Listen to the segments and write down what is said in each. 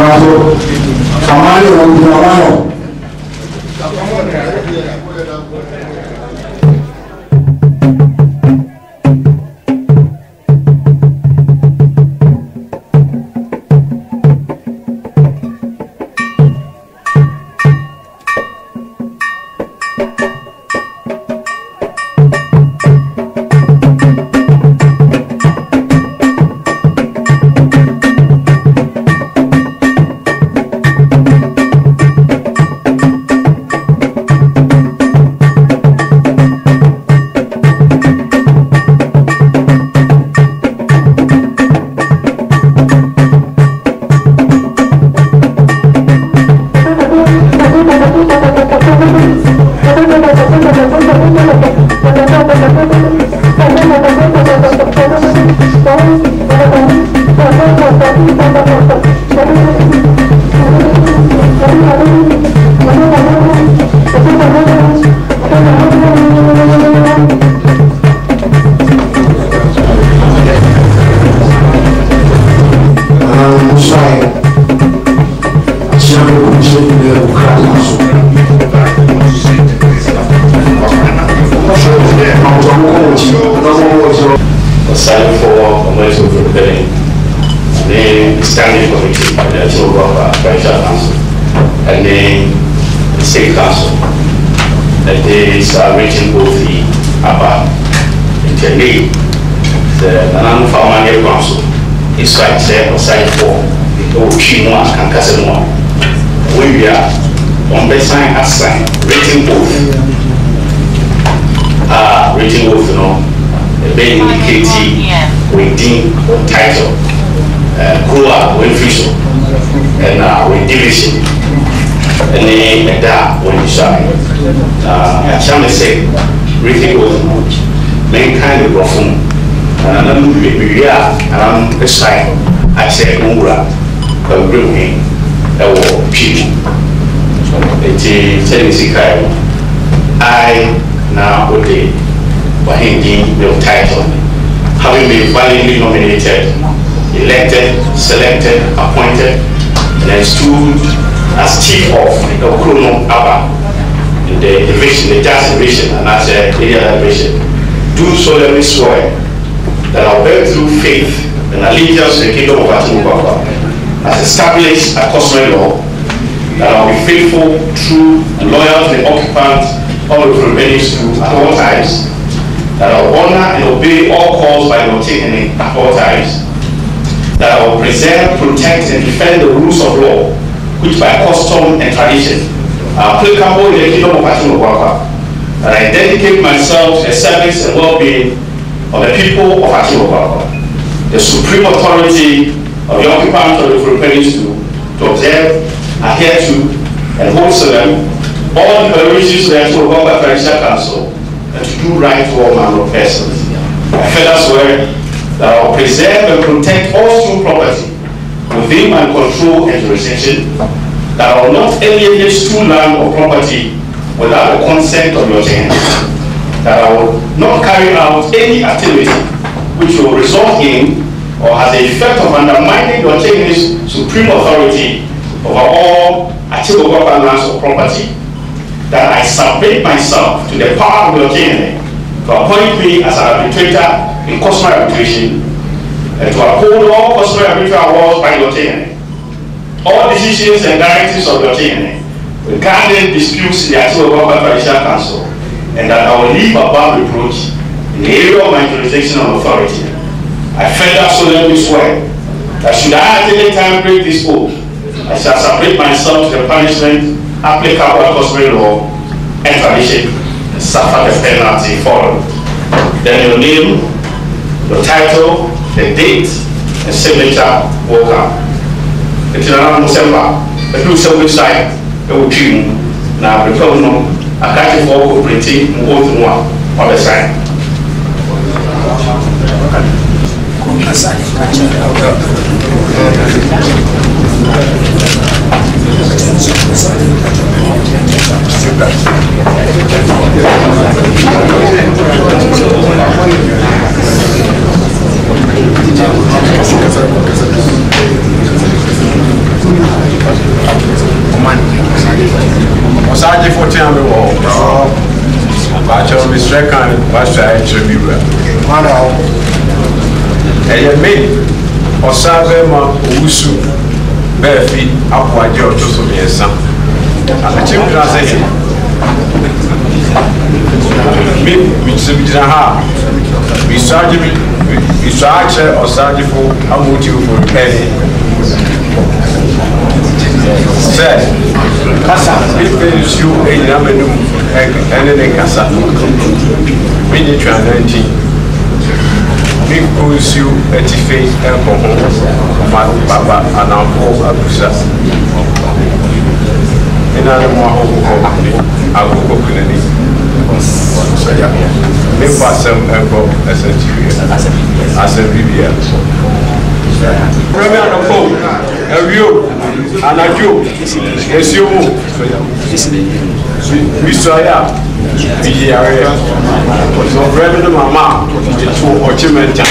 Rato, Amani Ramano. I now with the title, having been validly nominated, elected, selected, appointed, and then stood as chief of the Okrono Abba, the division, the jazz division, and as a area division, do solemnly swear that I will bear true faith and allegiance to the kingdom of Owusu, as established at customary law, that I will be faithful, true, and loyal to the occupant of the Philippines at all times, that I will honor and obey all calls by the Otigene at all times, that I will preserve, protect, and defend the rules of law, which by custom and tradition are applicable in the kingdom of Owusu, that I dedicate myself to the service and well-being of the people of Owusu, the supreme authority of the occupant of the Philippines to observe, adhere to, and hold solemn all the resolutions of the Owusu Financial Council, and to do right to all manner of persons. I further swear that I will preserve and protect all stolen property within my control and jurisdiction, that I will not alienate stolen land or property without the consent of your tenants, that I will not carry out any activity which will result in or has the effect of undermining your tenants' supreme authority over all Owusu lands or property, that I submit myself to the power of your tenant to appoint me as an arbitrator in customary arbitration, and to uphold all customary arbitral awards by your tenant, all decisions and directives of your tenant regarding disputes in the Owusu Financial Council, and that I will leave above reproach in the area of my jurisdiction and authority. I further solemnly swear that should I at any time break this oath, I shall submit myself to the punishment applicable to customary law and tradition and suffer the penalty following. Then your name, your title, the date, and signature will come. It's around December. The two website it will be now the problem I can't for printing and go through one on the side. Aboagye 14 am wo. Bacho Mr. Kan Basha Tribute. Mana. Me Osabarima Owusu Baafi Aboagye lll. And the translation. Me Mr. Ha. We search or search for a motive for penny. Say, Casa, if you a Yamanum and then Casa. Miniature 19. Big goes you a tiffy alcohol, my papa, and our poor Abusa. In other more, I will cook in any. Me pass them as a BBL. Premier of home, a view, and a joke. Yes, you move. Mr. BGR. So, Reverend Mama, to Ochimenta.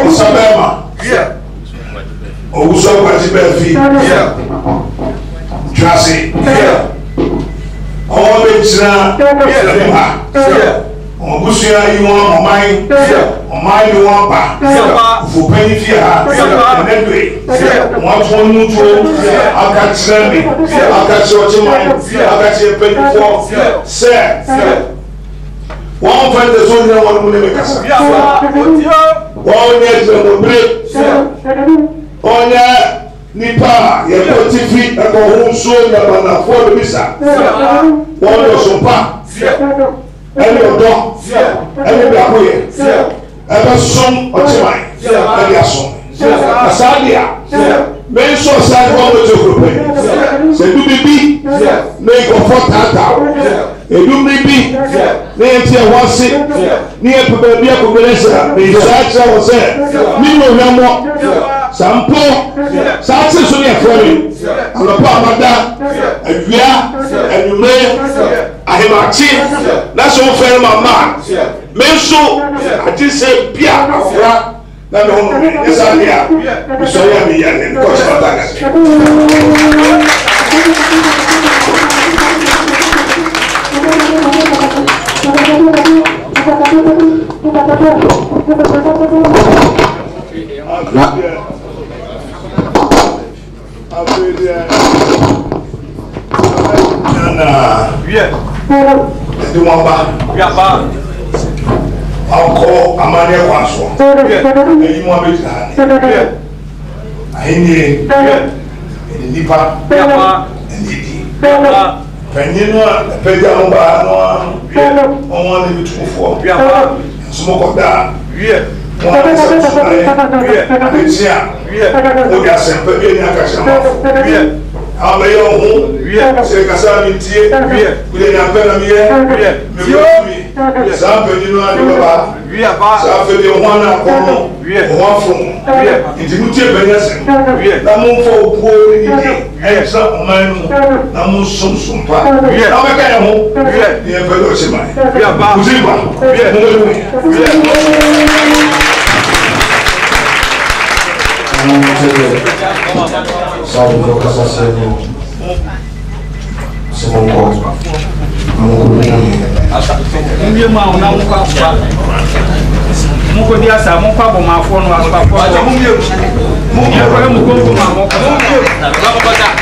Osabarima Owusu Baafi Trasi all the children Obusia you want mine you want for penny fear and anyway one new tool I'll catch them I'll catch your mind I'll catch your penny for sir one friend is only one who never can one years will break on Nipa, you put TV and go home soon and afford the visa. One of some pa, any of them, any black ever some or time, and your son. Asadia, men so sad one with your group. Say, do me, make a 4,000. You may be near one seat, near Pabia, the Sacha was there. Me some poor, success on your friend, and the Pamada, and we are, and you may, I have a chief, that's all fair, my man. Men so, I just say, Pia, Afra, that only, yes, I am. So I am here, and course, I'll call Amania once more. You want me to and Nipa and Lady. Penino, Pedamaba, on one of the 4 smoke of that. One is a Abayo ho. Se kasa mi tie. Kule na pena mi ye. Mi. Sa pe ni no ade baba. Sa fe de ho na ko no. Ho afun. Nti mu tie benya se. Na mo fo opuo ni ni. Ensa omanu. Na mo sum pa. Na ba ka ya ho. Ye pe lo se mai. Kuziba. Salve for casação. Se não pode. Não irmão, não passa. Não podia essa, não pago uma fone, mas para fora. Vamos ver. Vamos ver. Vamos botar.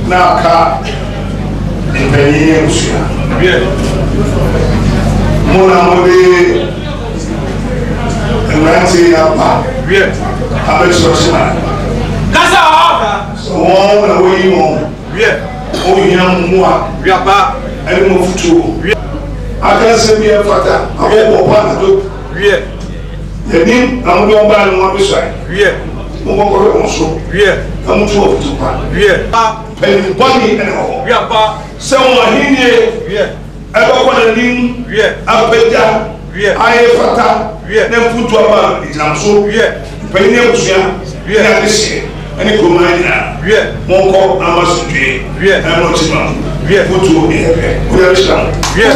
Naka Imperial Russia. Mona Mode Nancy Apa. Abe Sosima. Kasa! So one away more. Oh, young Mua. And move to. I can send me a father. I will open the door. The name I'm going to buy one beside. Mongolo so. Yeah. Come to of to pa. Yeah. Penny body and all. Yeah, pa. Someone here. Yeah. Eba nim. Yeah. Abeja. Yeah. Aye fata. Yeah. Nem futu aba itamso. Yeah. Penny ebusia. Yeah. This year. Any commander. Yeah. Monko amasudwe. Yeah. I'm not him. Yeah. Futu here. We are strong. Yeah.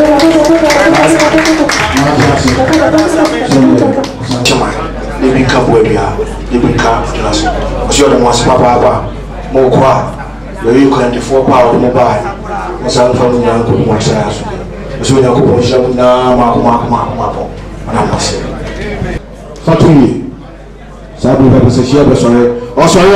Living camp where we are, living camp to us. Because you're the most papa, more quiet. You can afford power to mobile. As I'm from the young people, myself. So you go push up now, Marco, and I must say. Fatui. Sabu, I was a shepherd, sorry. Oh, sorry.